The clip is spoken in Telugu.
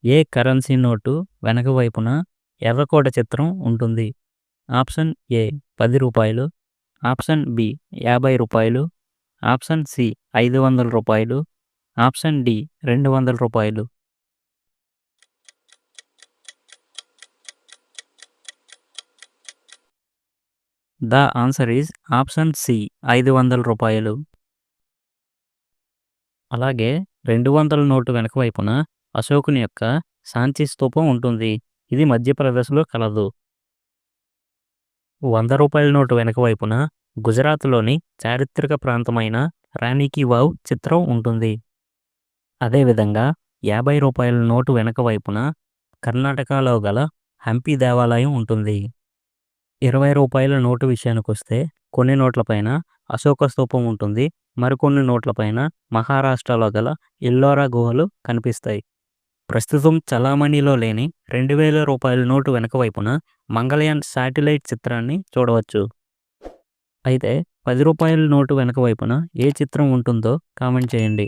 ఏ కరెన్సీ నోటు వెనక వైపున ఎర్రకోట చిత్రం ఉంటుంది? ఆప్షన్ ఏ రూ. 10, ఆప్షన్ బి రూ. 50, ఆప్షన్ సి రూ. 500, ఆప్షన్ డి రూ. 200. The answer is option C రూ. 500. అలాగే 200 నోటు వెనక వైపున అశోకుని యొక్క శాంతి స్తూపం ఉంటుంది. ఇది మధ్యప్రదేశ్లో కలదు. రూ. 100 నోటు వెనక వైపున గుజరాత్లోని చారిత్రక ప్రాంతమైన రాణి కీ వావ్ చిత్రం ఉంటుంది. అదేవిధంగా రూ. 50 నోటు వెనక వైపున కర్ణాటకలో గల హంపి దేవాలయం ఉంటుంది. రూ. 20 నోటు విషయానికొస్తే కొన్ని నోట్లపైన అశోక స్తూపం ఉంటుంది. మరికొన్ని నోట్లపైన మహారాష్ట్రలో గల ఎల్లోరా గుహలు కనిపిస్తాయి. ప్రస్తుతం చలామణిలో లేని రూ. 2000 నోటు వెనక వైపున మంగళయాన్ శాటిలైట్ చిత్రాన్ని చూడవచ్చు. అయితే రూ. 10 నోటు వెనక వైపున ఏ చిత్రం ఉంటుందో కామెంట్ చేయండి.